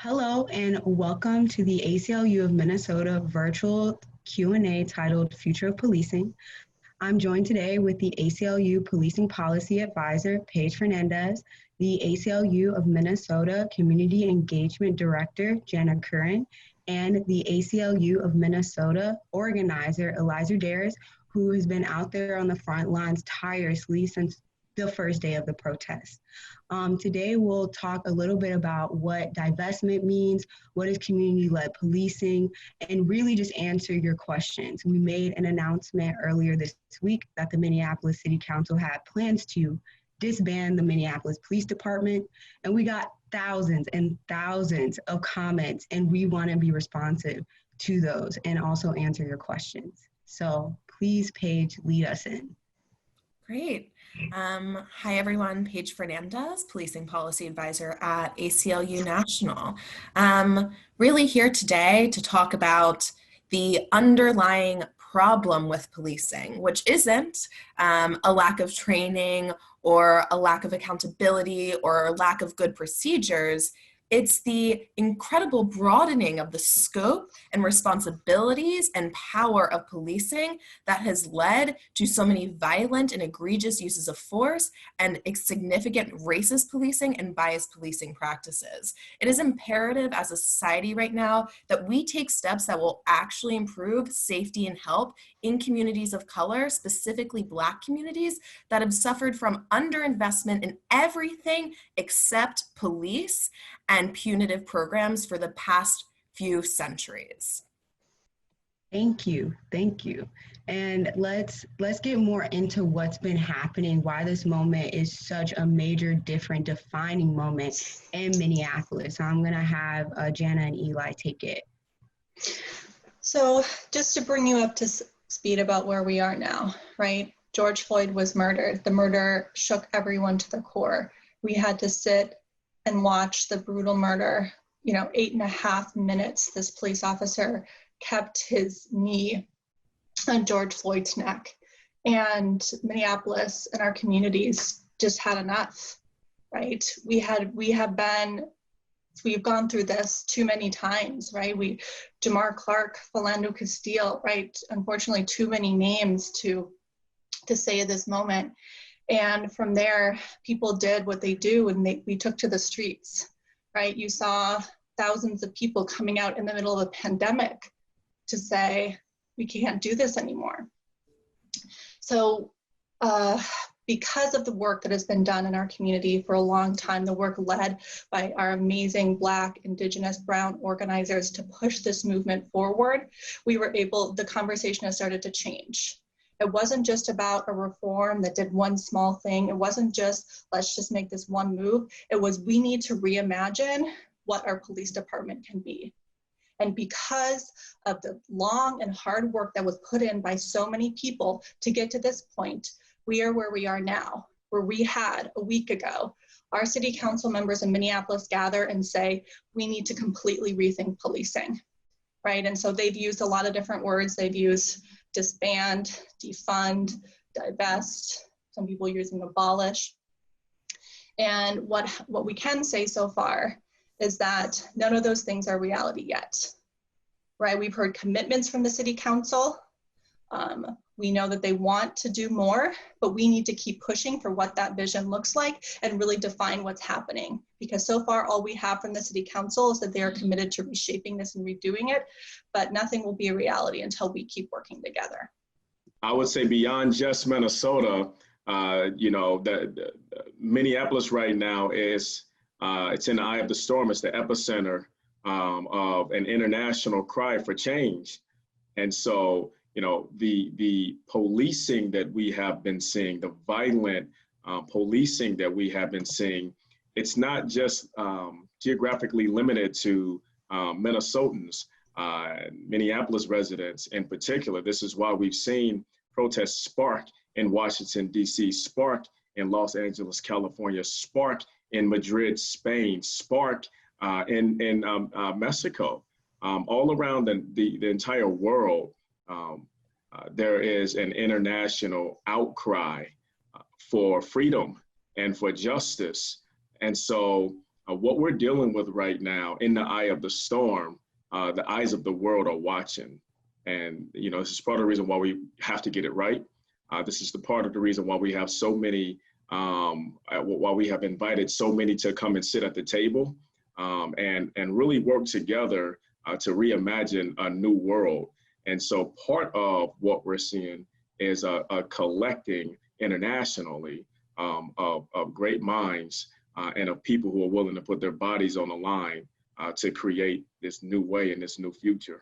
Hello and welcome to the ACLU of Minnesota virtual Q&A titled Future of Policing. I'm joined today with the ACLU Policing Policy Advisor, Paige Fernandez, the ACLU of Minnesota Community Engagement Director, Jana Kooren, and the ACLU of Minnesota organizer, Elizer Darris, who has been out there on the front lines tirelessly since the first day of the protest. Today, we'll talk a little bit about what divestment means, what is community-led policing, and really just answer your questions. We made an announcement earlier this week that the Minneapolis City Council had plans to disband the Minneapolis Police Department, and we got thousands and thousands of comments, and we want to be responsive to those and also answer your questions. So please, Paige, lead us in. Great. Hi, everyone. Paige Fernandez, Policing Policy Advisor at ACLU National. Really here today to talk about the underlying problem with policing, which isn't a lack of training or a lack of accountability or a lack of good procedures. It's the incredible broadening of the scope and responsibilities and power of policing that has led to so many violent and egregious uses of force and significant racist policing and biased policing practices. It is imperative as a society right now that we take steps that will actually improve safety and help in communities of color, specifically Black communities that have suffered from underinvestment in everything except police and punitive programs for the past few centuries. Thank you. And let's get more into what's been happening, why this moment is such a major, different, defining moment in Minneapolis. So I'm gonna have Jana and Eli take it. So just to bring you up to speed about where we are now, right? George Floyd was murdered. The murder shook everyone to the core. We had to sit and watch the brutal murder. 8.5 minutes, this police officer kept his knee on George Floyd's neck. And Minneapolis and our communities just had enough, right? We've gone through this too many times, right? Jamar Clark, Philando Castile, right? Unfortunately, too many names to say at this moment. And from there, people did what they do, and we took to the streets, right? You saw thousands of people coming out in the middle of a pandemic to say, we can't do this anymore. So because of the work that has been done in our community for a long time, the work led by our amazing Black, Indigenous, Brown organizers to push this movement forward, the conversation has started to change. It wasn't just about a reform that did one small thing. It wasn't just, let's just make this one move. It was, we need to reimagine what our police department can be. And because of the long and hard work that was put in by so many people to get to this point, we are where we are now, where we had a week ago, our city council members in Minneapolis gather and say, we need to completely rethink policing, right? And so they've used a lot of different words. They've used disband, defund, divest, some people using abolish. And what we can say so far is that none of those things are reality yet, right? We've heard commitments from the city council. We know that they want to do more, but we need to keep pushing for what that vision looks like and really define what's happening. Because so far, all we have from the city council is that they are committed to reshaping this and redoing it, but nothing will be a reality until we keep working together. I would say beyond just Minnesota, the Minneapolis right now is, it's in the eye of the storm. It's the epicenter of an international cry for change. And so, the policing that we have been seeing, the violent policing that we have been seeing, it's not just geographically limited to Minnesotans, Minneapolis residents in particular. This is why we've seen protests spark in Washington, D.C., spark in Los Angeles, California, spark in Madrid, Spain, spark in Mexico. All around the entire world, there is an international outcry for freedom and for justice. And so what we're dealing with right now in the eye of the storm, the eyes of the world are watching. And, you know, this is part of the reason why we have to get it right. This is the part of the reason why we have so many, why we have invited so many to come and sit at the table and really work together to reimagine a new world. And so part of what we're seeing is a collecting internationally of great minds and of people who are willing to put their bodies on the line to create this new way and this new future.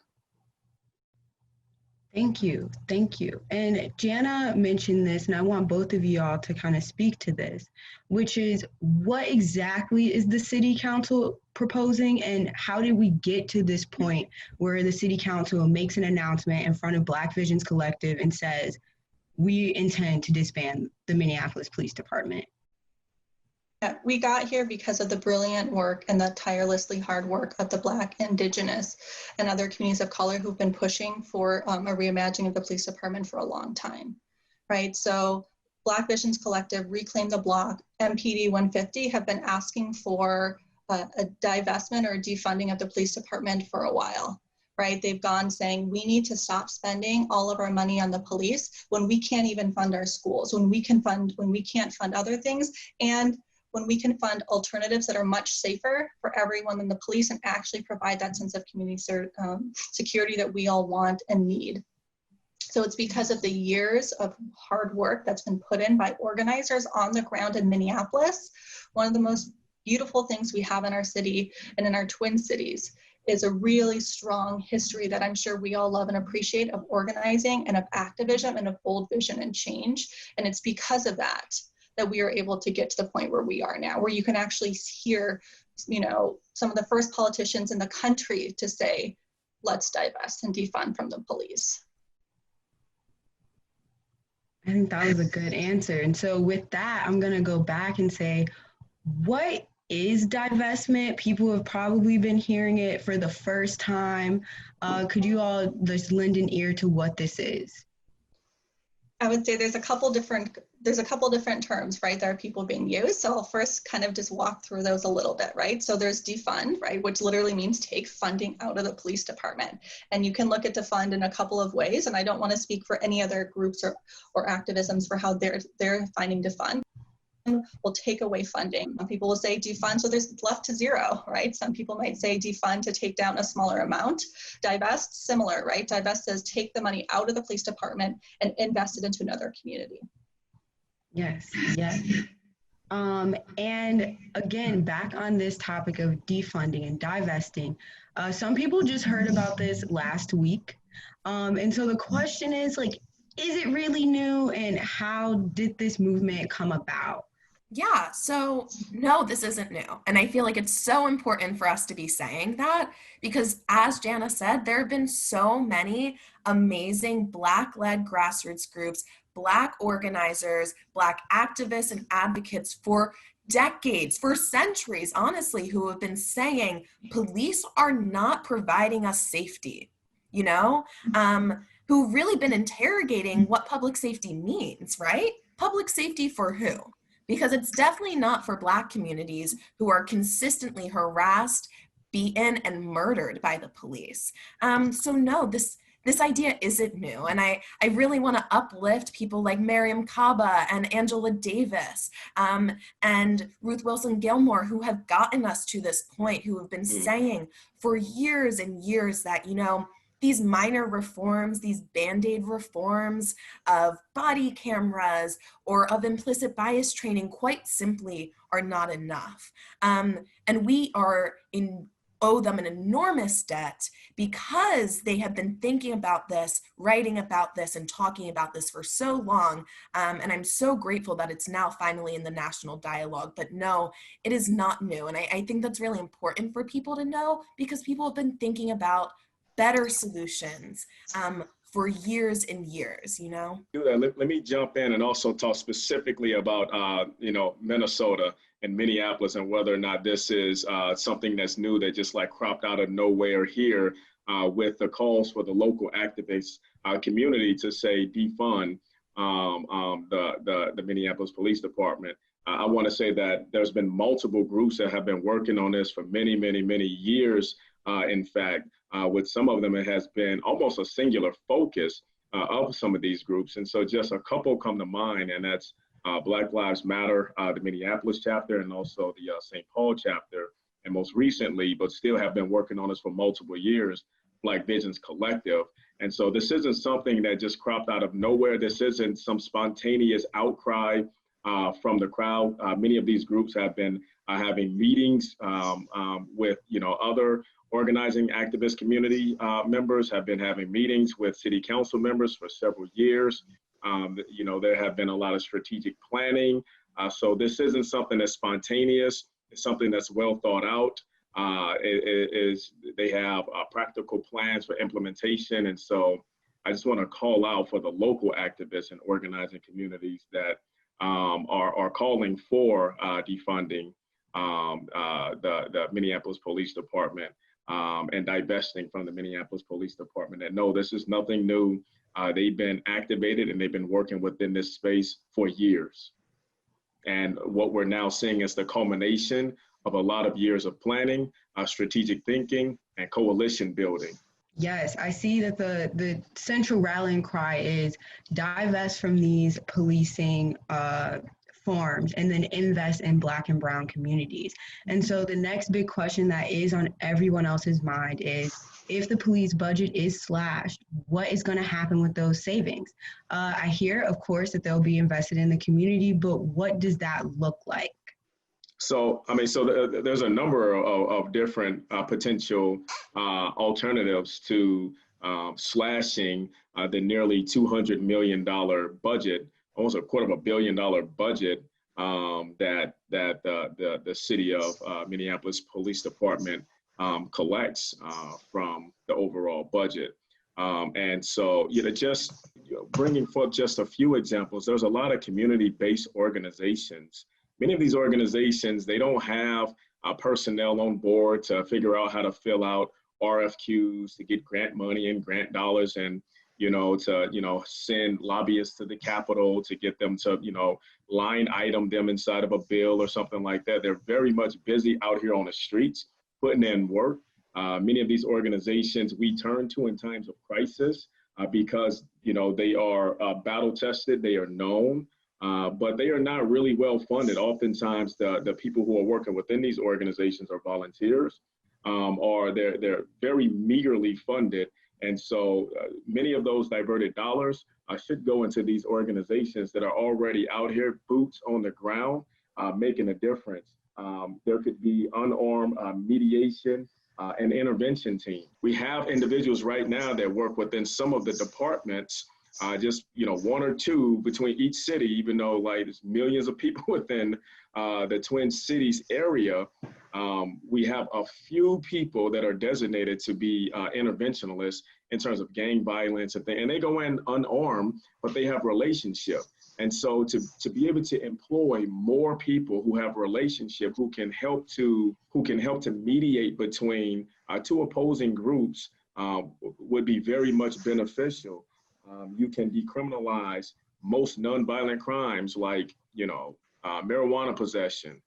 Thank you. Thank you. And Jana mentioned this, and I want both of y'all to kind of speak to this, which is what exactly is the city council proposing, and how did we get to this point where the city council makes an announcement in front of Black Visions Collective and says, we intend to disband the Minneapolis Police Department? We got here because of the brilliant work and the tirelessly hard work of the Black, Indigenous, and other communities of color who've been pushing for a reimagining of the police department for a long time, right? So Black Visions Collective, Reclaim the Block, MPD 150 have been asking for a divestment or defunding of the police department for a while, right? They've gone saying, we need to stop spending all of our money on the police when we can't even fund our schools, when we can't fund other things, and when we can fund alternatives that are much safer for everyone than the police and actually provide that sense of community security that we all want and need. So it's because of the years of hard work that's been put in by organizers on the ground in Minneapolis. One of the most beautiful things we have in our city and in our twin cities is a really strong history that I'm sure we all love and appreciate of organizing and of activism and of bold vision and change. And it's because of that we are able to get to the point where we are now, where you can actually hear, you know, some of the first politicians in the country to say, let's divest and defund from the police. I think that was a good answer. And so with that, I'm going to go back and say, what is divestment? People have probably been hearing it for the first time. Could you all just lend an ear to what this is? I would say there's a couple different terms, right, that are people being used. So I'll first kind of just walk through those a little bit, right? So there's defund, right, which literally means take funding out of the police department. And you can look at defund in a couple of ways. And I don't want to speak for any other groups or activisms for how they're finding defund. Will take away funding. Some people will say defund, so there's left to zero, right? Some people might say defund to take down a smaller amount. Divest, similar, right? Divest says take the money out of the police department and invest it into another community. Yes, yes. And again, back on this topic of defunding and divesting, some people just heard about this last week. And so the question is, like, is it really new, and how did this movement come about? Yeah, so no, this isn't new. And I feel like it's so important for us to be saying that because, as Jana said, there have been so many amazing Black-led grassroots groups, Black organizers, Black activists and advocates for decades, for centuries, honestly, who have been saying police are not providing us safety, you know, who've really been interrogating what public safety means, right? Public safety for who? Because it's definitely not for Black communities who are consistently harassed, beaten, and murdered by the police. So no, this idea isn't new. And I really want to uplift people like Miriam Kaba and Angela Davis and Ruth Wilson Gilmore, who have gotten us to this point, who have been saying for years and years that, you know, these minor reforms, these Band-Aid reforms of body cameras or of implicit bias training quite simply are not enough. And we owe them an enormous debt because they have been thinking about this, writing about this, and talking about this for so long. And I'm so grateful that it's now finally in the national dialogue. But no, it is not new. And I think that's really important for people to know because people have been thinking about better solutions for years and years, you know? Let me jump in and also talk specifically about, you know, Minnesota and Minneapolis and whether or not this is something that's new that just like cropped out of nowhere here with the calls for the local activist community to say defund the Minneapolis Police Department. I want to say that there's been multiple groups that have been working on this for many, many, many years. In fact, with some of them, it has been almost a singular focus of some of these groups. And so just a couple come to mind, and that's Black Lives Matter, the Minneapolis chapter, and also the St. Paul chapter. And most recently, but still have been working on this for multiple years, Black Visions Collective. And so this isn't something that just cropped out of nowhere. This isn't some spontaneous outcry from the crowd. Many of these groups have been having meetings with, other organizing activist community members, have been having meetings with city council members for several years. There have been a lot of strategic planning. So this isn't something that's spontaneous. It's something that's well thought out. They have practical plans for implementation. And so I just want to call out for the local activists and organizing communities that are calling for defunding the Minneapolis Police Department and divesting from the Minneapolis Police Department. And no, this is nothing new. They've been activated and they've been working within this space for years. And what we're now seeing is the culmination of a lot of years of planning, strategic thinking, and coalition building. Yes, I see that the central rallying cry is divest from these policing forms and then invest in Black and Brown communities. And so the next big question that is on everyone else's mind is, if the police budget is slashed, what is going to happen with those savings? I hear, of course, that they'll be invested in the community, but what does that look like? So, there's a number of different potential alternatives to slashing the nearly $200 million budget, almost $250 million budget that the city of Minneapolis Police Department collects from the overall budget. And so, bringing forth just a few examples, there's a lot of community-based organizations. Many of these organizations, they don't have personnel on board to figure out how to fill out RFQs, to get grant money and grant dollars, and to send lobbyists to the Capitol to get them to line item them inside of a bill or something like that. They're very much busy out here on the streets putting in work. Many of these organizations we turn to in times of crisis because they are battle tested, they are known. But they are not really well funded. Oftentimes, the people who are working within these organizations are volunteers, or they're very meagerly funded. And so many of those diverted dollars should go into these organizations that are already out here, boots on the ground, making a difference. There could be unarmed mediation and intervention team. We have individuals right now that work within some of the departments, just one or two between each city, even though there's millions of people within the Twin Cities area. We have a few people that are designated to be interventionalists in terms of gang violence and things, and they go in unarmed, but they have relationship. And so to be able to employ more people who have relationship, who can help to mediate between two opposing groups would be very much beneficial. You can decriminalize most nonviolent crimes like, marijuana possession.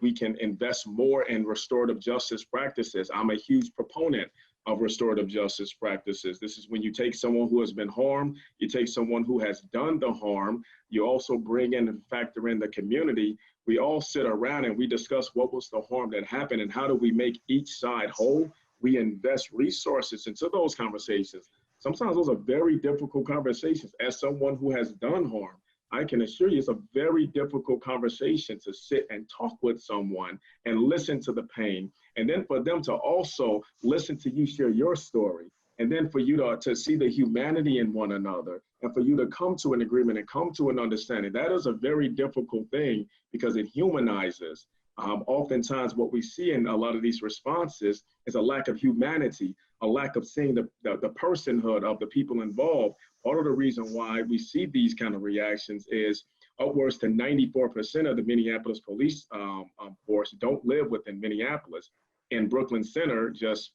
We can invest more in restorative justice practices. I'm a huge proponent of restorative justice practices. This is when you take someone who has been harmed, you take someone who has done the harm, you also bring in and factor in the community. We all sit around and we discuss what was the harm that happened and how do we make each side whole. We invest resources into those conversations. Sometimes those are very difficult conversations. As someone who has done harm, I can assure you it's a very difficult conversation to sit and talk with someone and listen to the pain. And then for them to also listen to you share your story. And then for you to see the humanity in one another and for you to come to an agreement and come to an understanding. That is a very difficult thing because it humanizes. Oftentimes what we see in a lot of these responses is a lack of humanity, a lack of seeing the personhood of the people involved. Part of the reason why we see these kind of reactions is upwards to 94% of the Minneapolis police force don't live within Minneapolis. In Brooklyn Center, just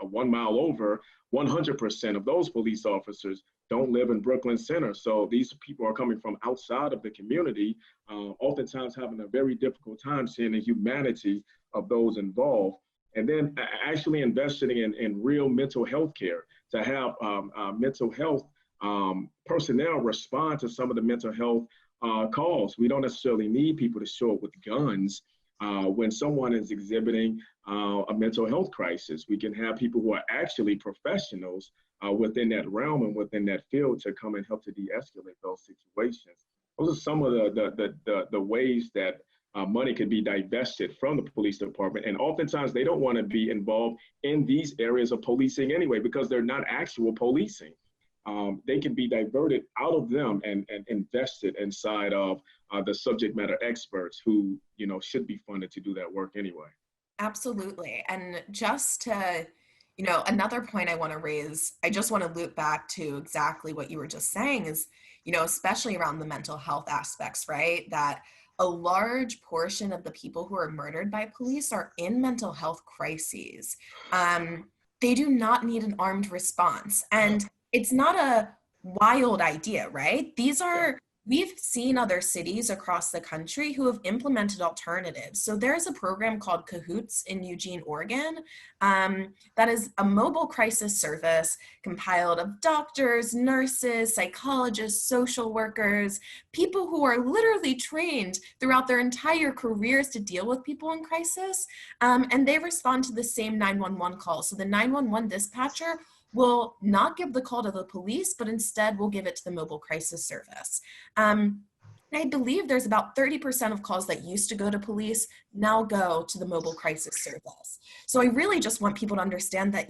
1 mile over, 100% of those police officers don't live in Brooklyn Center. So these people are coming from outside of the community, oftentimes having a very difficult time seeing the humanity of those involved. And then actually investing in real mental health care to have mental health personnel respond to some of the mental health calls. We don't necessarily need people to show up with guns when someone is exhibiting a mental health crisis. We can have people who are actually professionals within that realm and within that field to come and help to de-escalate those situations. Those are some of the ways that money could be divested from the police department. And oftentimes they don't want to be involved in these areas of policing anyway, because they're not actual policing. They can be diverted out of them and invested inside of the subject matter experts who, should be funded to do that work anyway. Absolutely. And just to, another point I want to raise, I just want to loop back to exactly what you were just saying is, especially around the mental health aspects, right? That a large portion of the people who are murdered by police are in mental health crises. They do not need an armed response. And it's not a wild idea, right? We've seen other cities across the country who have implemented alternatives. So there's a program called Cahoots in Eugene, Oregon, that is a mobile crisis service compiled of doctors, nurses, psychologists, social workers, people who are literally trained throughout their entire careers to deal with people in crisis. And they respond to the same 911 call. So the 911 dispatcher will not give the call to the police, but instead will give it to the mobile crisis service. I believe there's about 30% of calls that used to go to police now go to the mobile crisis service. So I really just want people to understand that,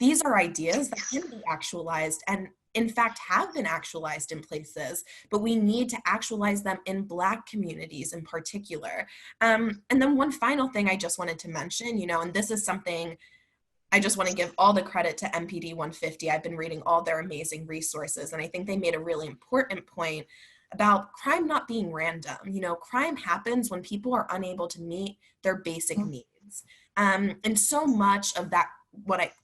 these are ideas that can be actualized and in fact have been actualized in places, but we need to actualize them in Black communities in particular. And then one final thing I just wanted to mention, and this is something I just want to give all the credit to MPD 150. I've been reading all their amazing resources, and I think they made a really important point about crime not being random. Crime happens when people are unable to meet their basic needs. And so much of that,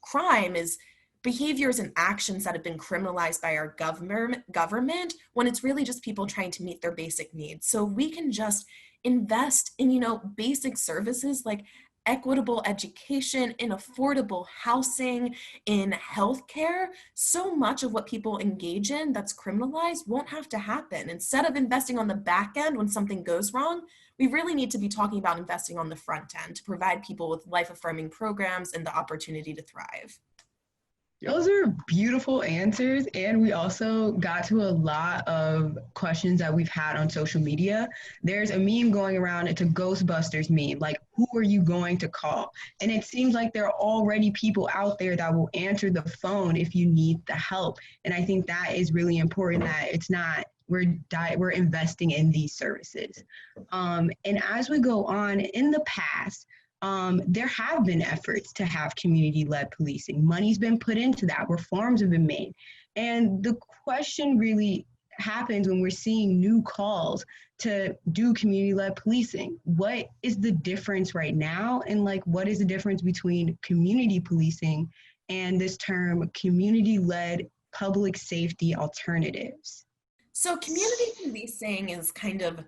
crime is behaviors and actions that have been criminalized by our government when it's really just people trying to meet their basic needs. So we can just invest in, basic services like equitable education, in affordable housing, in healthcare. So much of what people engage in that's criminalized won't have to happen. Instead of investing on the back end when something goes wrong, we really need to be talking about investing on the front end to provide people with life-affirming programs and the opportunity to thrive. Those are beautiful answers. And we also got to a lot of questions that we've had on social media. There's a meme going around. It's a Ghostbusters meme. Like, who are you going to call? And it seems like there are already people out there that will answer the phone if you need the help. And I think that is really important, that it's not, we're investing in these services. And as we go on, in the past, there have been efforts to have community-led policing. Money's been put into that. Reforms have been made. And the question really happens when we're seeing new calls to do community-led policing. What is the difference right now? And what is the difference between community policing and this term community-led public safety alternatives? So community policing is kind of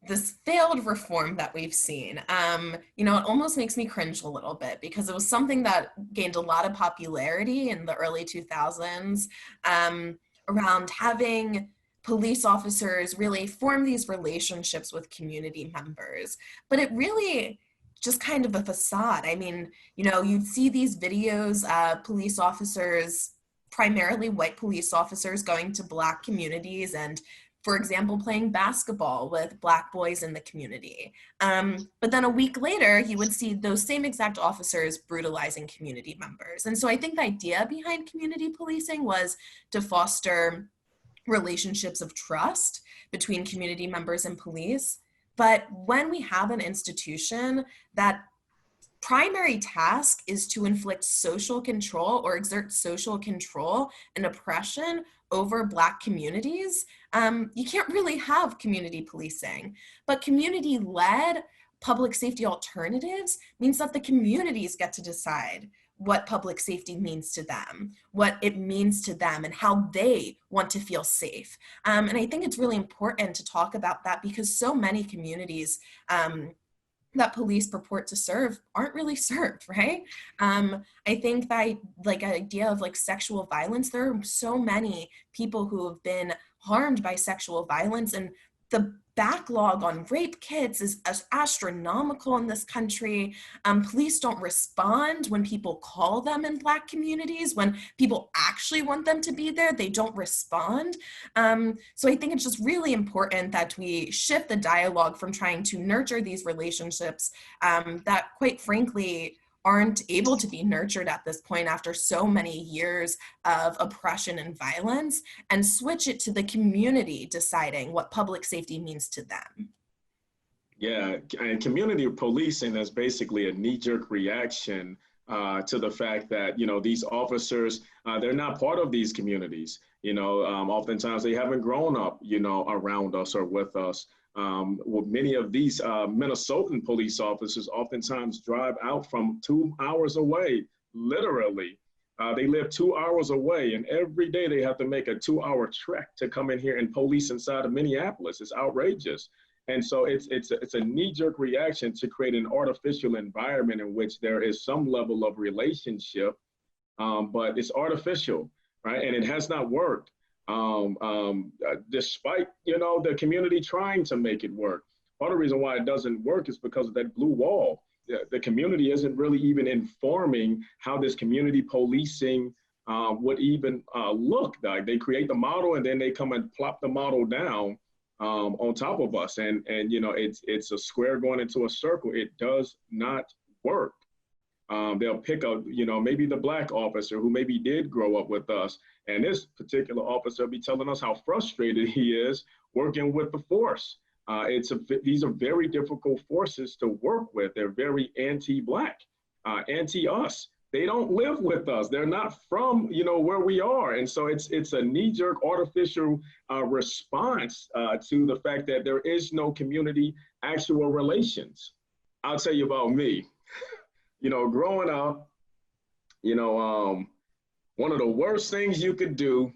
this failed reform that we've seen. It almost makes me cringe a little bit because it was something that gained a lot of popularity in the early 2000s around having police officers really form these relationships with community members. But it really just kind of a facade. I mean, you'd see these videos of police officers, primarily white police officers, going to Black communities and, for example, playing basketball with Black boys in the community. But then a week later, you would see those same exact officers brutalizing community members. And so I think the idea behind community policing was to foster relationships of trust between community members and police. But when we have an institution that primary task is to inflict social control or exert social control and oppression over Black communities, you can't really have community policing. But community-led public safety alternatives means that the communities get to decide what public safety means to them, what it means to them, and how they want to feel safe. And I think it's really important to talk about that because so many communities that police purport to serve aren't really served, right? I think that like an idea of like sexual violence, there are so many people who have been harmed by sexual violence, and the backlog on rape kits is astronomical in this country. Police don't respond when people call them in Black communities. When people actually want them to be there, they don't respond. So I think it's just really important that we shift the dialogue from trying to nurture these relationships that, quite frankly, aren't able to be nurtured at this point after so many years of oppression and violence, and switch it to the community deciding what public safety means to them. Yeah, and community policing is basically a knee-jerk reaction to the fact that, you know, these officers, they're not part of these communities. You know, oftentimes they haven't grown up, you know, around us or with us. Well, many of these Minnesotan police officers oftentimes drive out from 2 hours away, literally. They live 2 hours away, and every day they have to make a 2-hour trek to come in here and police inside of Minneapolis. It's outrageous. And so it's a knee-jerk reaction to create an artificial environment in which there is some level of relationship, but it's artificial, right? And it has not worked. Despite, you know, the community trying to make it work. Part of the reason why it doesn't work is because of that blue wall. The community isn't really even informing how this community policing would even look like. They create the model and then they come and plop the model down on top of us. And you know, it's a square going into a circle. It does not work. They'll pick up, you know, maybe the Black officer who maybe did grow up with us. And this particular officer will be telling us how frustrated he is working with the force. These are very difficult forces to work with. They're very anti-Black, anti-us. They don't live with us. They're not from, you know, where we are. And so it's a knee-jerk artificial response to the fact that there is no community actual relations. I'll tell you about me. You know, growing up, you know, one of the worst things you could do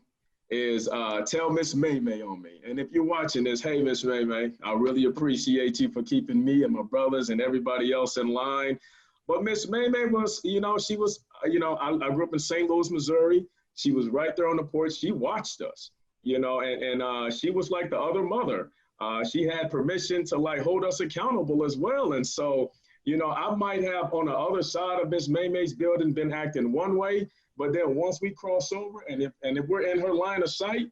is tell Miss May May on me. And if you're watching this, hey, Miss May May, I really appreciate you for keeping me and my brothers and everybody else in line. But Miss May May was, you know, she was, you know, I grew up in St. Louis, Missouri. She was right there on the porch. She watched us, you know, and she was like the other mother. She had permission to like hold us accountable as well. And so, you know, I might have on the other side of Miss May May's building been acting one way, but then once we cross over and if we're in her line of sight,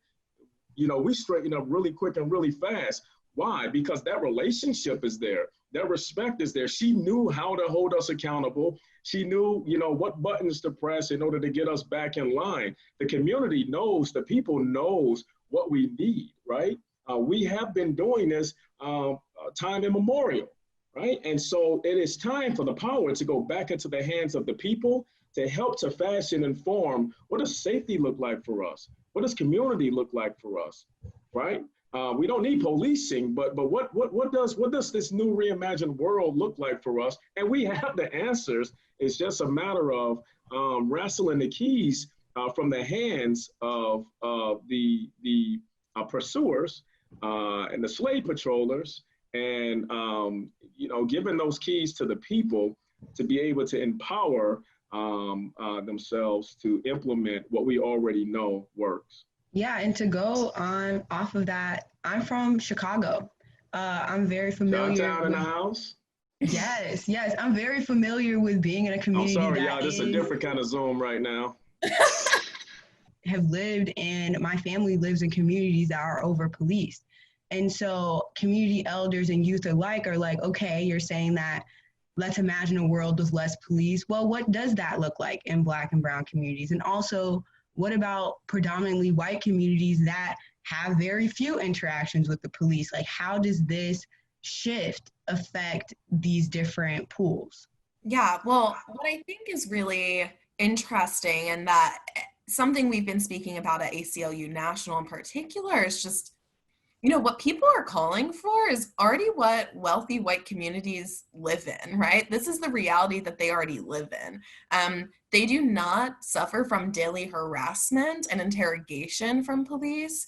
you know, we straighten up really quick and really fast. Why? Because that relationship is there. That respect is there. She knew how to hold us accountable. She knew, you know, what buttons to press in order to get us back in line. The community knows, the people knows what we need, right? We have been doing this time immemorial. Right? And so it is time for the power to go back into the hands of the people to help to fashion and form what does safety look like for us? What does community look like for us? Right? We don't need policing, but what does this new reimagined world look like for us? And we have the answers. It's just a matter of wrestling the keys from the hands of the pursuers and the slave patrollers. And, you know, giving those keys to the people to be able to empower themselves to implement what we already know works. Yeah, and to go on off of that, I'm from Chicago. I'm very familiar. Downtown in the house? Yes, I'm very familiar with being in a community. I'm sorry, y'all, this is a different kind of Zoom right now. Have lived and my family lives in communities that are over policed. And so community elders and youth alike are like, okay, you're saying that let's imagine a world with less police. Well, what does that look like in Black and brown communities? And also, what about predominantly white communities that have very few interactions with the police? Like, how does this shift affect these different pools? Yeah, well, what I think is really interesting, and that something we've been speaking about at ACLU National in particular, is just What people are calling for is already what wealthy white communities live in, right? This is the reality that they already live in. They do not suffer from daily harassment and interrogation from police.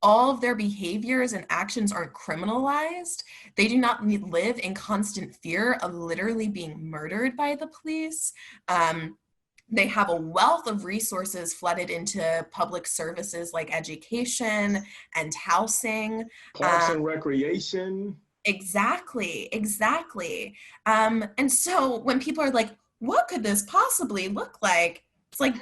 All of their behaviors and actions aren't criminalized. They do not live in constant fear of literally being murdered by the police. They have a wealth of resources flooded into public services like education and housing. Parks and recreation. Exactly. And so when people are like, what could this possibly look like? It's like,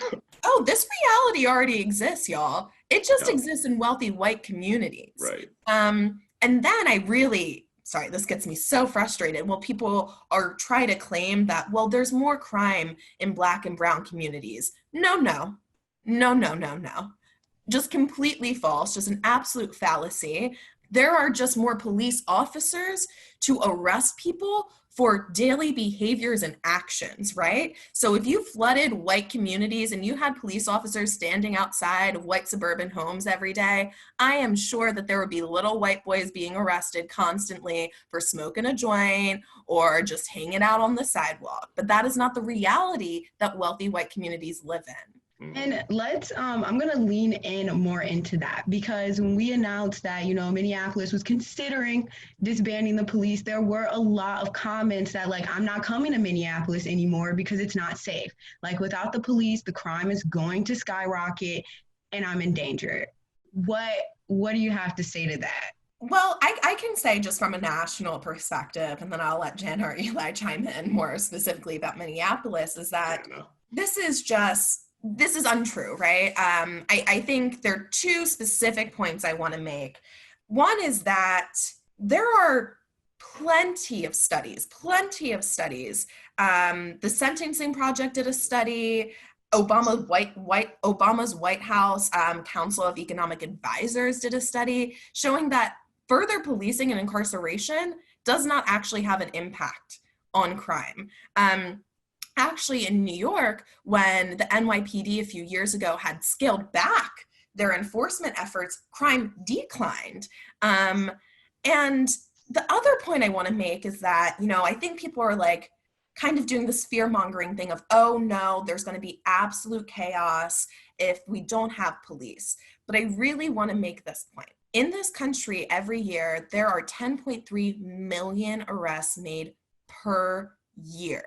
oh, this reality already exists, y'all. It just exists in wealthy white communities. Right. And then sorry, this gets me so frustrated. Well, people try to claim that, well, there's more crime in Black and brown communities. No. Just completely false, just an absolute fallacy. There are just more police officers to arrest people for daily behaviors and actions, right? So if you flooded white communities and you had police officers standing outside of white suburban homes every day, I am sure that there would be little white boys being arrested constantly for smoking a joint or just hanging out on the sidewalk. But that is not the reality that wealthy white communities live in. And I'm going to lean in more into that, because when we announced that, Minneapolis was considering disbanding the police, there were a lot of comments that I'm not coming to Minneapolis anymore because it's not safe. Without the police, the crime is going to skyrocket and I'm in danger. What do you have to say to that? Well, I can say just from a national perspective, and then I'll let Jana or Eli chime in more specifically about Minneapolis, is that this is untrue, right? I think there are two specific points I want to make. One is that there are plenty of studies. The Sentencing Project did a study. Obama's White House Council of Economic Advisors did a study showing that further policing and incarceration does not actually have an impact on crime. Actually, in New York, when the NYPD a few years ago had scaled back their enforcement efforts, crime declined. And the other point I want to make is that, I think people are kind of doing this fear-mongering thing of, oh no, there's going to be absolute chaos if we don't have police. But I really want to make this point. In this country, every year, there are 10.3 million arrests made per year.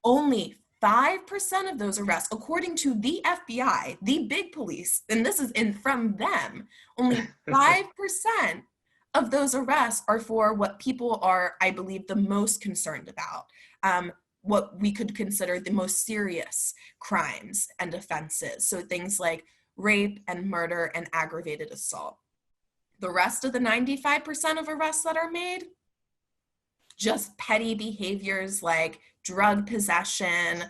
Only 5% of those arrests, according to the FBI, the big police, and this is from them, only 5% of those arrests are for what people are, I believe, the most concerned about, what we could consider the most serious crimes and offenses. So things like rape and murder and aggravated assault. The rest of the 95% of arrests that are made, just petty behaviors like drug possession,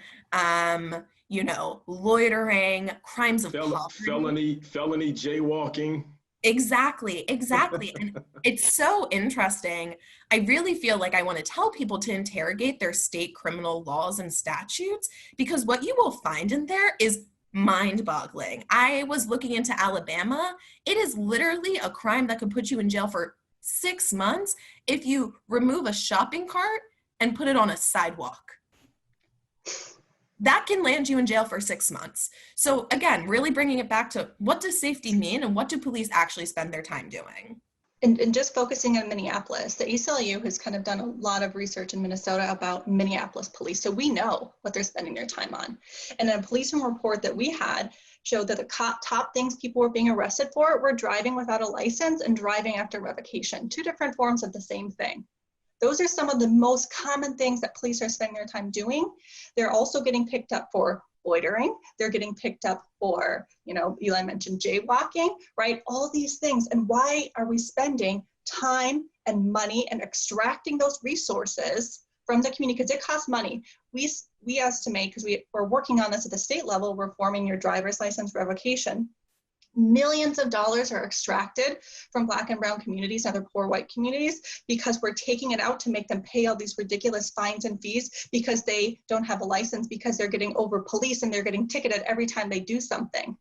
loitering, crimes of poverty. Felony jaywalking. Exactly. And it's so interesting. I really feel like I want to tell people to interrogate their state criminal laws and statutes, because what you will find in there is mind-boggling. I was looking into Alabama. It is literally a crime that could put you in jail for 6 months if you remove a shopping cart and put it on a sidewalk. That can land you in jail for 6 months. So again, really bringing it back to what does safety mean and what do police actually spend their time doing? And just focusing on Minneapolis, the ACLU has kind of done a lot of research in Minnesota about Minneapolis police. So we know what they're spending their time on. And a policeman report that we had showed that the top things people were being arrested for were driving without a license and driving after revocation, two different forms of the same thing. Those are some of the most common things that police are spending their time doing. They're also getting picked up for loitering. They're getting picked up for, Eli mentioned jaywalking, right? All these things. And why are we spending time and money and extracting those resources from the community? Because it costs money. We estimate, because we're working on this at the state level, reforming your driver's license revocation. Millions of dollars are extracted from Black and brown communities and other poor white communities because we're taking it out to make them pay all these ridiculous fines and fees because they don't have a license, because they're getting over policed and they're getting ticketed every time they do something.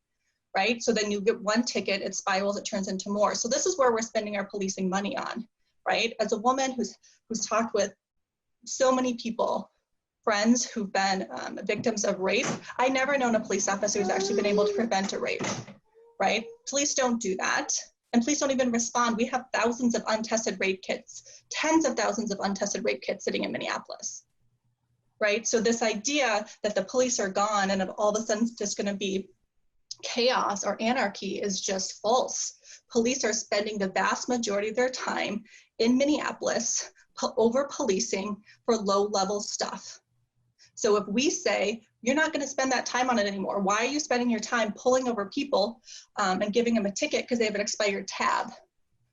right? So then you get one ticket, it spirals, it turns into more. So this is where we're spending our policing money on, right? As a woman who's talked with so many people, friends who've been victims of rape, I never known a police officer who's actually been able to prevent a rape, right? Police don't do that. And police don't even respond. We have thousands of untested rape kits, tens of thousands of untested rape kits sitting in Minneapolis, right? So this idea that the police are gone and all of a sudden it's just gonna be chaos or anarchy is just false. Police are spending the vast majority of their time in Minneapolis over policing for low-level stuff. So if we say, you're not going to spend that time on it anymore, why are you spending your time pulling over people and giving them a ticket because they have an expired tab?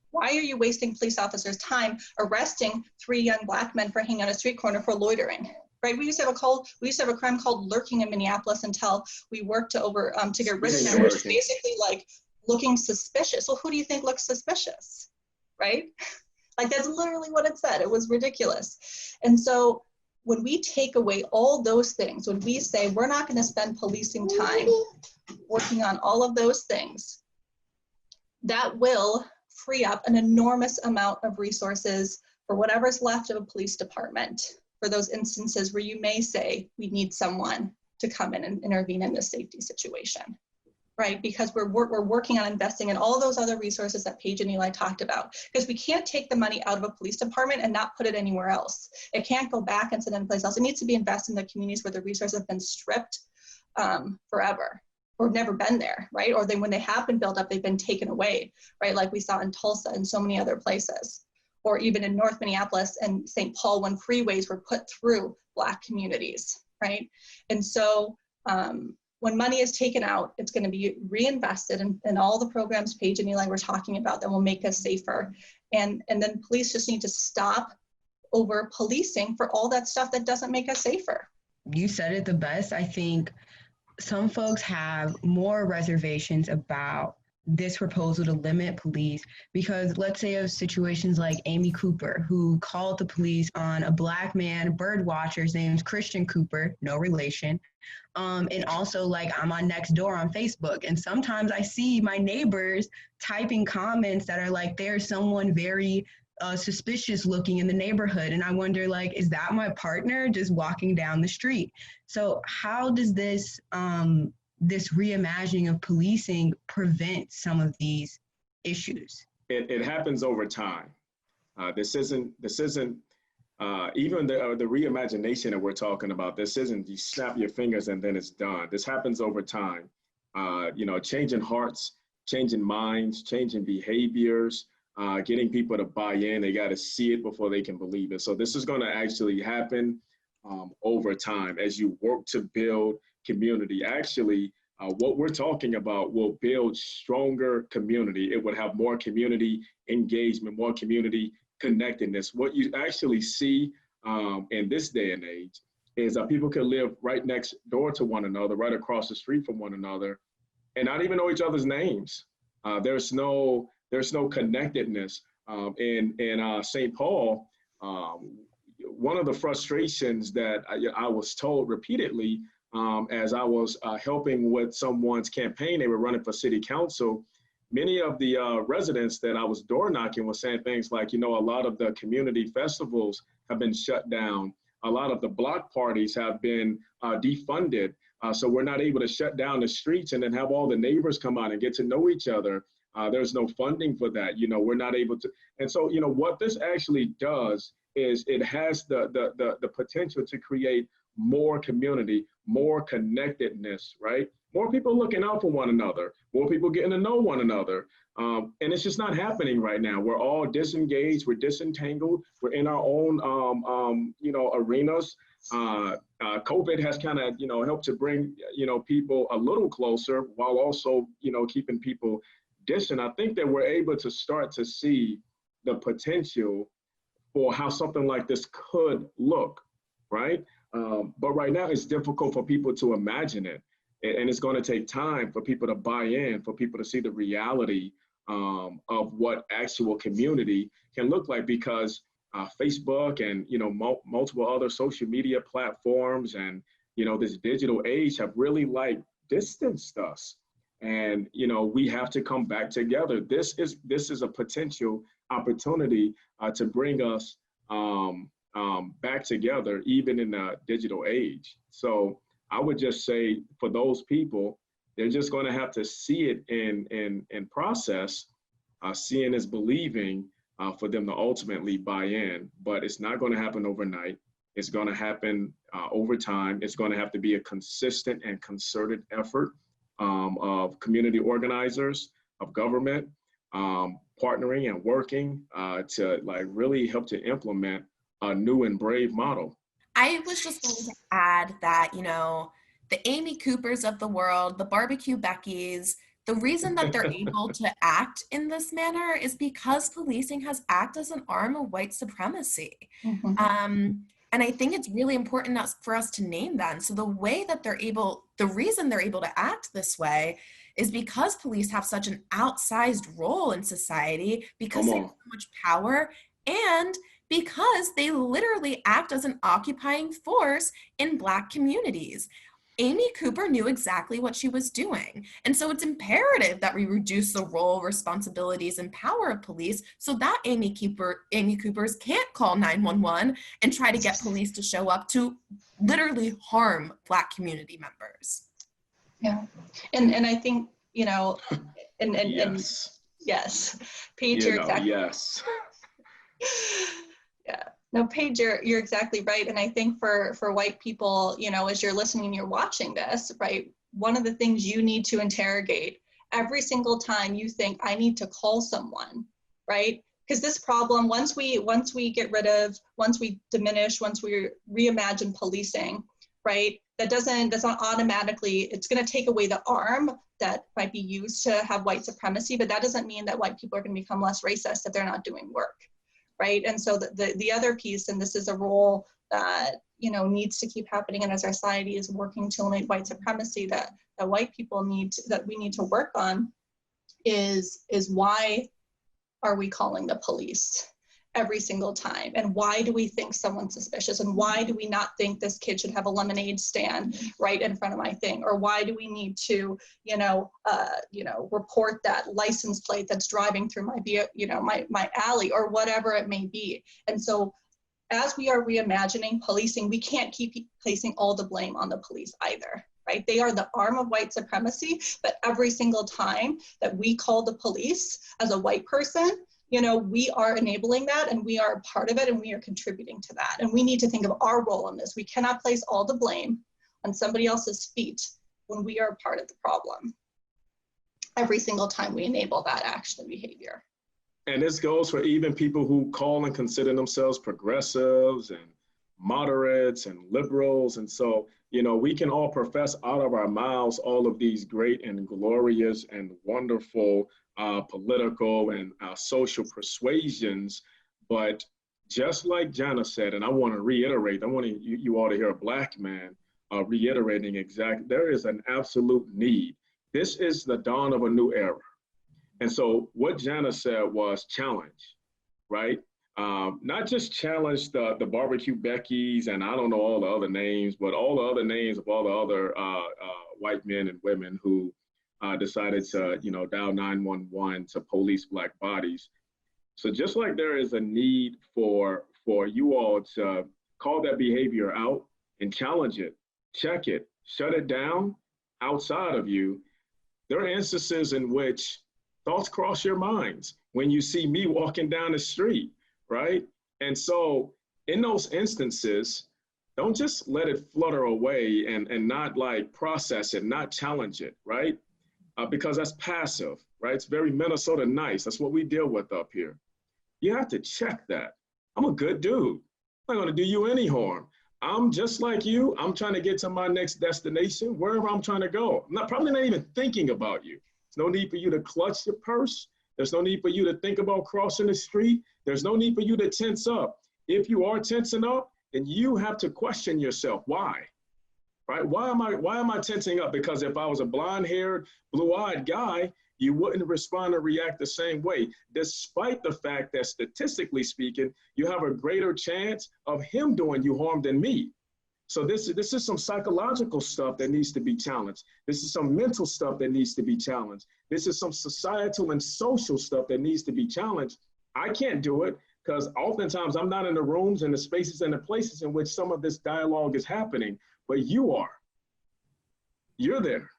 Why are you wasting police officers' time arresting 3 young Black men for hanging on a street corner for loitering? Right? We used to have a crime called lurking in Minneapolis until we worked to get rid of them, which is basically like looking suspicious. Well, who do you think looks suspicious? Right? Like that's literally what it said. It was ridiculous. And so when we take away all those things, when we say we're not going to spend policing time working on all of those things, that will free up an enormous amount of resources for whatever's left of a police department, for those instances where you may say we need someone to come in and intervene in this safety situation, right? Because we're working on investing in all those other resources that Paige and Eli talked about, because we can't take the money out of a police department and not put it anywhere else. It can't go back and sit in place else. It needs to be invested in the communities where the resources have been stripped forever, or never been there, right? Or when they have been built up, they've been taken away, right? Like we saw in Tulsa and so many other places, or even in North Minneapolis and St. Paul when freeways were put through Black communities, right? And so when money is taken out, it's going to be reinvested in all the programs Paige and Eli were talking about that will make us safer. And then police just need to stop over policing for all that stuff that doesn't make us safer. You said it the best. I think some folks have more reservations about this proposal to limit police because let's say of situations like Amy Cooper, who called the police on a Black man, bird watcher, his name's Christian Cooper, no relation. And also like I'm on Nextdoor on Facebook, and sometimes I see my neighbors typing comments that are like, there's someone very suspicious looking in the neighborhood. And I wonder, like, is that my partner just walking down the street? So how does this this reimagining of policing prevent some of these issues? It happens over time. This isn't even the reimagination that we're talking about. This isn't you snap your fingers and then it's done. This happens over time. Changing hearts, changing minds, changing behaviors, getting people to buy in. They got to see it before they can believe it. So this is going to actually happen over time as you work to build community. Actually, what we're talking about will build stronger community. It would have more community engagement, more community connectedness. What you actually see in this day and age is that people can live right next door to one another, right across the street from one another, and not even know each other's names. There's no connectedness. In St. Paul, one of the frustrations that I was told repeatedly as I was helping with someone's campaign, they were running for city council. Many of the residents that I was door knocking were saying things like, a lot of the community festivals have been shut down. A lot of the block parties have been defunded. So we're not able to shut down the streets and then have all the neighbors come out and get to know each other. There's no funding for that. We're not able to. And so, what this actually does is it has the potential to create more community, more connectedness, right? More people looking out for one another, more people getting to know one another. And it's just not happening right now. We're all disengaged, we're disentangled, we're in our own, arenas. COVID has kind of, helped to bring, people a little closer while also, keeping people distant. I think that we're able to start to see the potential for how something like this could look, right? But right now it's difficult for people to imagine it. And it's going to take time for people to buy in, for people to see the reality of what actual community can look like, because Facebook and, multiple other social media platforms and, this digital age have really distanced us And, you know, we have to come back together. This is a potential opportunity to bring us back together, even in the digital age. So I would just say for those people, they're just going to have to see it in process. Seeing is believing for them to ultimately buy in, but it's not going to happen overnight. It's going to happen over time. It's going to have to be a consistent and concerted effort of community organizers, of government, partnering and working to like really help to implement a new and brave model. I was just going to add that, you know, the Amy Coopers of the world, the barbecue Beckys, the reason that they're able to act in this manner is because policing has acted as an arm of white supremacy. And I think it's really important for us to name that. So the way that the reason they're able to act this way is because police have such an outsized role in society, because they have so much power, and because they literally act as an occupying force in Black communities. Amy Cooper knew exactly what she was doing. And so it's imperative that we reduce the role, responsibilities, and power of police so that Amy Coopers can't call 911 and try to get police to show up to literally harm Black community members. Yeah. And I think, you know, and yes, Paige, you're exactly. Yes. Yeah. No, Paige, you're exactly right. And I think for white people, you know, as you're listening, you're watching this, right? One of the things you need to interrogate every single time you think I need to call someone, right? Because this problem, once we diminish, once we reimagine policing, right? That's not automatically, it's going to take away the arm that might be used to have white supremacy, but that doesn't mean that white people are going to become less racist if they're not doing work. Right. And so the other piece, and this is a role that, you know, needs to keep happening, and as our society is working to eliminate white supremacy, that white people that we need to work on is why are we calling the police every single time? And why do we think someone's suspicious? And why do we not think this kid should have a lemonade stand right in front of my thing? Or why do we need to, report that license plate that's driving through my alley, or whatever it may be? And so as we are reimagining policing, we can't keep placing all the blame on the police either. Right? They are the arm of white supremacy, but every single time that we call the police as a white person, you know, we are enabling that, and we are part of it, and we are contributing to that. And we need to think of our role in this. We cannot place all the blame on somebody else's feet when we are part of the problem every single time we enable that action and behavior. And this goes for even people who call and consider themselves progressives and moderates and liberals. And so, you know, we can all profess out of our mouths all of these great and glorious and wonderful political and social persuasions. But just like Jana said, and I want to reiterate, I want you all to hear a Black man reiterating exactly, there is an absolute need. This is the dawn of a new era. And so what Jana said was challenge, right? Not just challenge the barbecue Beckys and I don't know all the other names, but all the other names of all the other white men and women who decided to, dial 911 to police Black bodies. So just like there is a need for you all to call that behavior out and challenge it, check it, shut it down outside of you, there are instances in which thoughts cross your minds when you see me walking down the street, right? And so in those instances, don't just let it flutter away and not like process it, not challenge it, right? Because that's passive, right? It's very Minnesota nice. That's what we deal with up here. You have to check that. I'm a good dude. I'm not gonna do you any harm. I'm just like you. I'm trying to get to my next destination, wherever I'm trying to go. I'm probably not even thinking about you. There's no need for you to clutch your purse. There's no need for you to think about crossing the street. There's no need for you to tense up. If you are tensing up, then you have to question yourself. Why? Right? Why am I tensing up? Because if I was a blonde-haired, blue-eyed guy, you wouldn't respond or react the same way, despite the fact that statistically speaking, you have a greater chance of him doing you harm than me. So this is some psychological stuff that needs to be challenged. This is some mental stuff that needs to be challenged. This is some societal and social stuff that needs to be challenged. I can't do it because oftentimes I'm not in the rooms and the spaces and the places in which some of this dialogue is happening, but you are. You're there.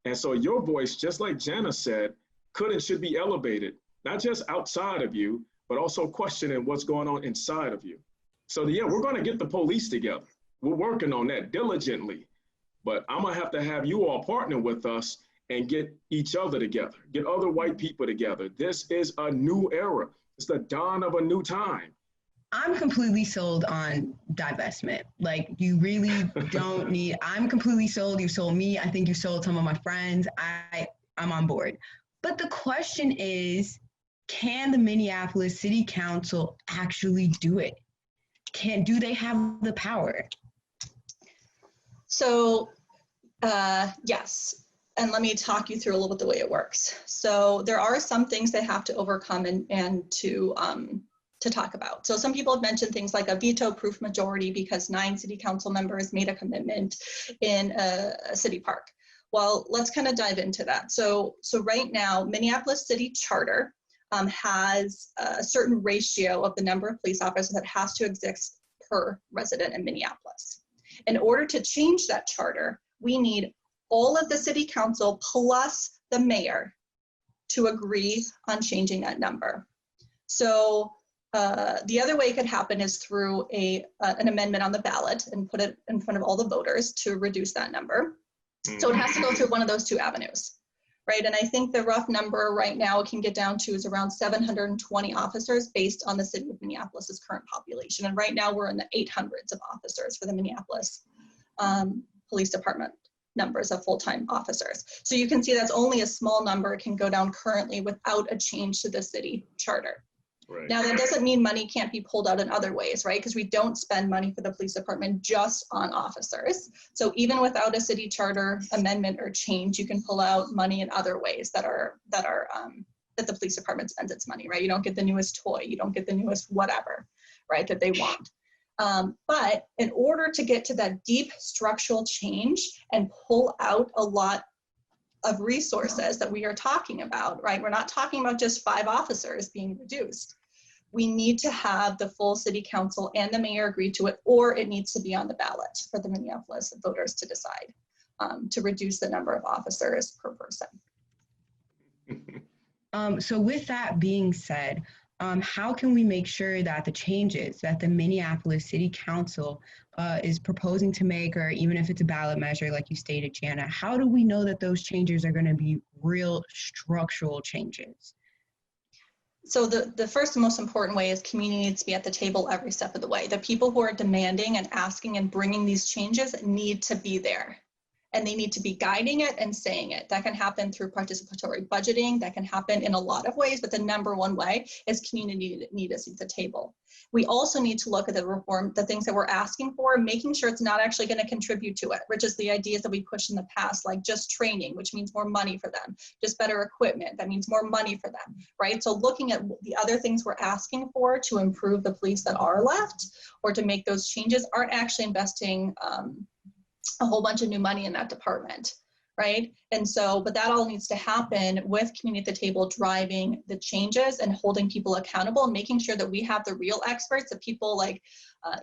And so your voice, just like Jana said, could and should be elevated, not just outside of you, but also questioning what's going on inside of you. So yeah, we're gonna get the police together. We're working on that diligently, but I'm gonna have to have you all partner with us and get each other together, get other white people together. This is a new era. It's the dawn of a new time. I'm completely sold on divestment. Like, you really don't need, I'm completely sold. You sold me. I think you sold some of my friends. I'm on board. But the question is, can the Minneapolis City Council actually do it? Do they have the power? So, yes. And let me talk you through a little bit the way it works. So there are some things they have to overcome and to talk about. So some people have mentioned things like a veto-proof majority because 9 city council members made a commitment in a city park. Well, let's kind of dive into that. So right now, Minneapolis City Charter has a certain ratio of the number of police officers that has to exist per resident in Minneapolis. In order to change that charter, we need all of the city council plus the mayor to agree on changing that number. So the other way it could happen is through an amendment on the ballot and put it in front of all the voters to reduce that number. So it has to go through one of those 2 avenues, right? And I think the rough number right now it can get down to is around 720 officers based on the city of Minneapolis's current population. And right now we're in the 800s of officers for the Minneapolis Police Department numbers of full-time officers. So you can see that's only a small number. It can go down currently without a change to the city charter. Right. Now that doesn't mean money can't be pulled out in other ways, right? Because we don't spend money for the police department just on officers. So even without a city charter amendment or change, you can pull out money in other ways that the police department spends its money, right? You don't get the newest toy, you don't get the newest whatever, right, that they want. But in order to get to that deep structural change and pull out a lot of resources that we are talking about, right? We're not talking about just 5 officers being reduced. We need to have the full city council and the mayor agree to it, or it needs to be on the ballot for the Minneapolis voters to decide to reduce the number of officers per person. So with that being said, how can we make sure that the changes that the Minneapolis City Council is proposing to make, or even if it's a ballot measure, like you stated, Jana, how do we know that those changes are going to be real structural changes? So the first and most important way is community needs to be at the table every step of the way. The people who are demanding and asking and bringing these changes need to be there. And they need to be guiding it and saying it. That can happen through participatory budgeting. That can happen in a lot of ways, but the number one way is community need us at the table. We also need to look at the reform, the things that we're asking for, making sure it's not actually going to contribute to it, which is the ideas that we pushed in the past, like just training, which means more money for them, just better equipment, that means more money for them, right? So looking at the other things we're asking for to improve the police that are left or to make those changes aren't actually investing a whole bunch of new money in that department, right? And so, but that all needs to happen with community at the table driving the changes and holding people accountable and making sure that we have the real experts, the people like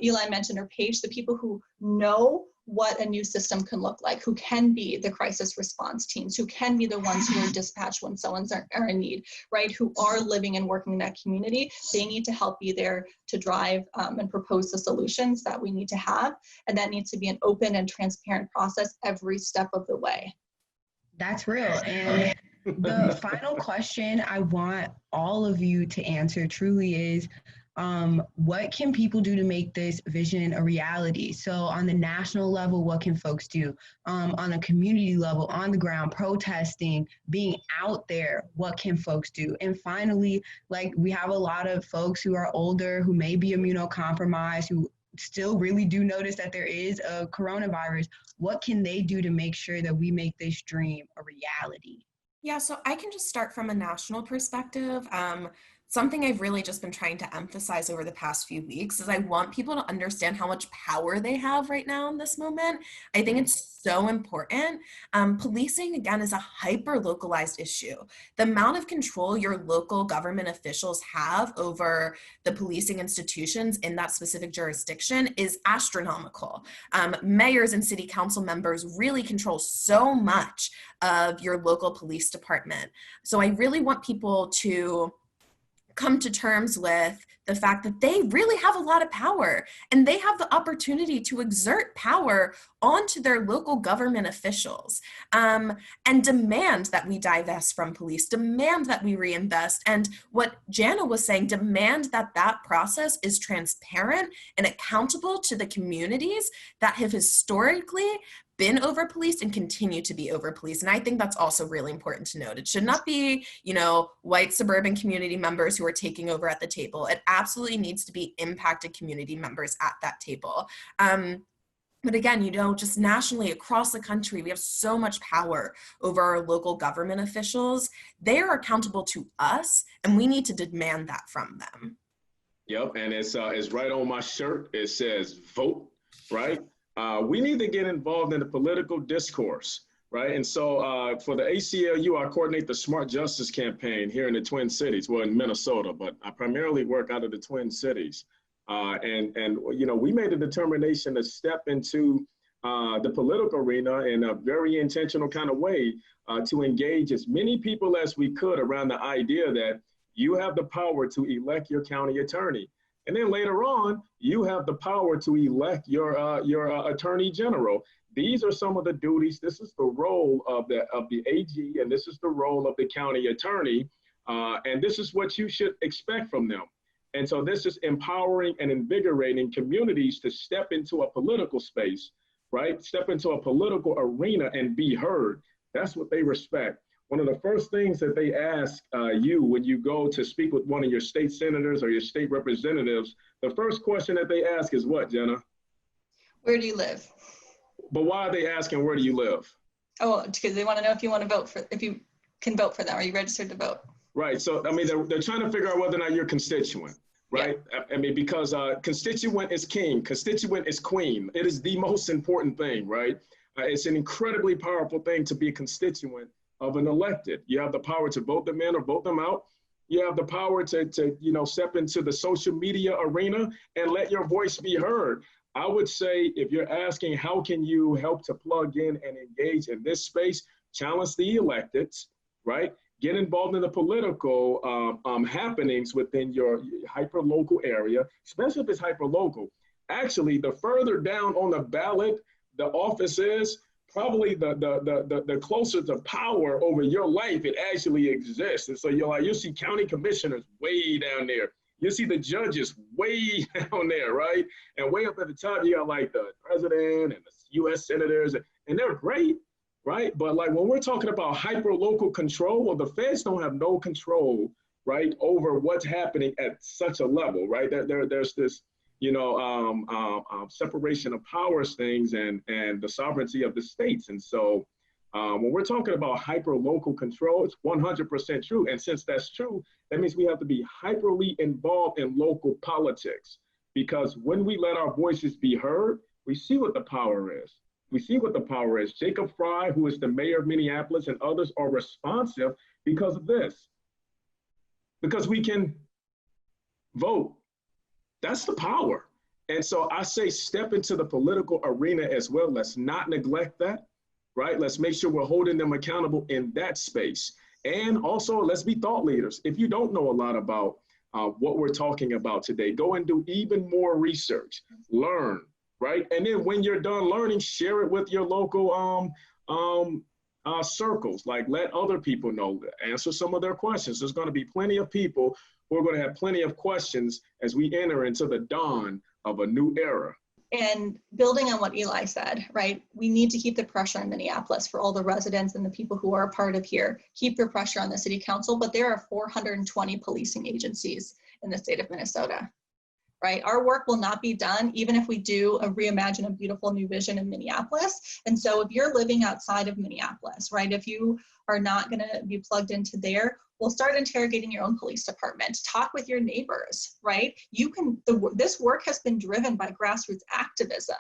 Eli mentioned or Paige, the people who know what a new system can look like, who can be the crisis response teams, who can be the ones who are dispatched when someone's are in need, right? Who are living and working in that community. They need to help be there to drive and propose the solutions that we need to have. And that needs to be an open and transparent process every step of the way. That's real. And the final question I want all of you to answer truly is, what can people do to make this vision a reality? So on the national level, what can folks do? On a community level, on the ground, protesting, being out there, what can folks do? And finally, like, we have a lot of folks who are older, who may be immunocompromised, who still really do notice that there is a coronavirus. What can they do to make sure that we make this dream a reality? Yeah, so I can just start from a national perspective. something I've really just been trying to emphasize over the past few weeks is I want people to understand how much power they have right now in this moment. I think it's so important. Policing, again, is a hyper-localized issue. The amount of control your local government officials have over the policing institutions in that specific jurisdiction is astronomical. Mayors and city council members really control so much of your local police department. So I really want people to come to terms with the fact that they really have a lot of power, and they have the opportunity to exert power onto their local government officials, and demand that we divest from police, demand that we reinvest, and what Jana was saying, demand that that process is transparent and accountable to the communities that have historically been over-policed and continue to be over-policed. And I think that's also really important to note. It should not be, white suburban community members who are taking over at the table. It absolutely needs to be impacted community members at that table. But again, just nationally across the country, we have so much power over our local government officials. They are accountable to us, and we need to demand that from them. Yep, and it's right on my shirt. It says vote, right? We need to get involved in the political discourse, right? And so for the ACLU, I coordinate the Smart Justice campaign here in the Twin Cities, well, in Minnesota, but I primarily work out of the Twin Cities. And we made a determination to step into the political arena in a very intentional kind of way to engage as many people as we could around the idea that you have the power to elect your county attorney. And then later on, you have the power to elect your attorney general. These are some of the duties. This is the role of the AG, and this is the role of the county attorney. And this is what you should expect from them. And so this is empowering and invigorating communities to step into a political space, right? Step into a political arena and be heard. That's what they respect. One of the first things that they ask you when you go to speak with one of your state senators or your state representatives, the first question that they ask is what, Jana? Where do you live? But why are they asking where do you live? Oh, because they want to know if you can vote for them. Are you registered to vote? Right. So, I mean, they're trying to figure out whether or not you're constituent, right? Yeah. I mean, because constituent is king, constituent is queen. It is the most important thing, right? It's an incredibly powerful thing to be a constituent of an elected. You have the power to vote them in or vote them out. You have the power to step into the social media arena and let your voice be heard. I would say if you're asking how can you help to plug in and engage in this space, challenge the electeds, right? Get involved in the political happenings within your hyper-local area, especially if it's hyper-local. Actually, the further down on the ballot the office is, probably the closer to power over your life it actually exists. And so you'll see county commissioners way down there. You see the judges way down there, right? And way up at the top, you got like the president and the U.S. senators, and they're great, right? But like when we're talking about hyper-local control, well, the feds don't have no control, right, over what's happening at such a level, right? There's this separation of powers things and the sovereignty of the states. And so when we're talking about hyper-local control, it's 100% true. And since that's true, that means we have to be hyperly involved in local politics, because when we let our voices be heard, we see what the power is. We see what the power is. Jacob Fry, who is the mayor of Minneapolis, and others are responsive because of this, because we can vote. That's the power. And so I say step into the political arena as well. Let's not neglect that, right? Let's make sure we're holding them accountable in that space. And also let's be thought leaders. If you don't know a lot about what we're talking about today, go and do even more research, learn, right? And then when you're done learning, share it with your local circles. Like let other people know, answer some of their questions. There's going to be plenty of people who are going to have plenty of questions as we enter into the dawn of a new era. And building on what Eli said, right? We need to keep the pressure in Minneapolis for all the residents and the people who are a part of here. Keep the pressure on the city council, but there are 420 policing agencies in the state of Minnesota, right? Our work will not be done even if we do reimagine a beautiful new vision in Minneapolis. And so if you're living outside of Minneapolis, right? If you are not gonna be plugged into there, Well, start interrogating your own police department. Talk with your neighbors, right? This work has been driven by grassroots activism,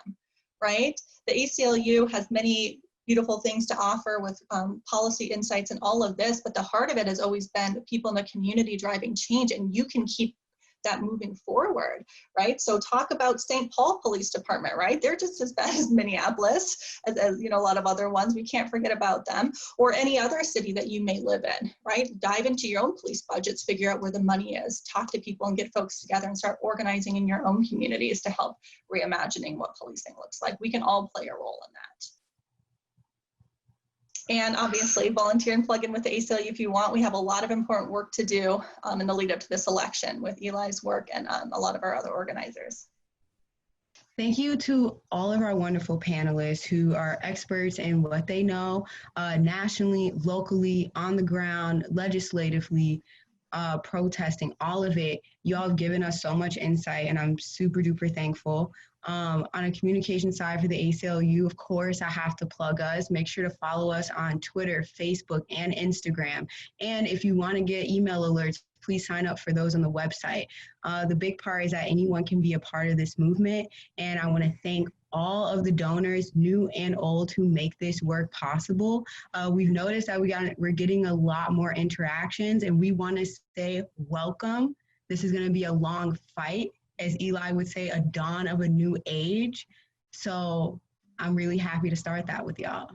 right? The ACLU has many beautiful things to offer with policy insights and all of this, but the heart of it has always been the people in the community driving change, and you can keep that moving forward, right? So talk about St. Paul Police Department, right? They're just as bad as Minneapolis, as you know, a lot of other ones. We can't forget about them, or any other city that you may live in, right? Dive into your own police budgets, figure out where the money is, talk to people and get folks together and start organizing in your own communities to help reimagining what policing looks like. We can all play a role in that. And obviously volunteer and plug in with the ACLU if you want. We have a lot of important work to do in the lead up to this election with Eli's work and a lot of our other organizers. Thank you to all of our wonderful panelists who are experts in what they know nationally, locally, on the ground, legislatively, protesting, all of it. You all have given us so much insight, and I'm super duper thankful. On a communication side for the ACLU, of course, I have to plug us. Make sure to follow us on Twitter, Facebook, and Instagram. And if you want to get email alerts, please sign up for those on the website. The big part is that anyone can be a part of this movement. And I want to thank all of the donors, new and old, who make this work possible. We've noticed that we're getting a lot more interactions, and we want to say welcome. This is going to be a long fight. As Eli would say, a dawn of a new age. So I'm really happy to start that with y'all.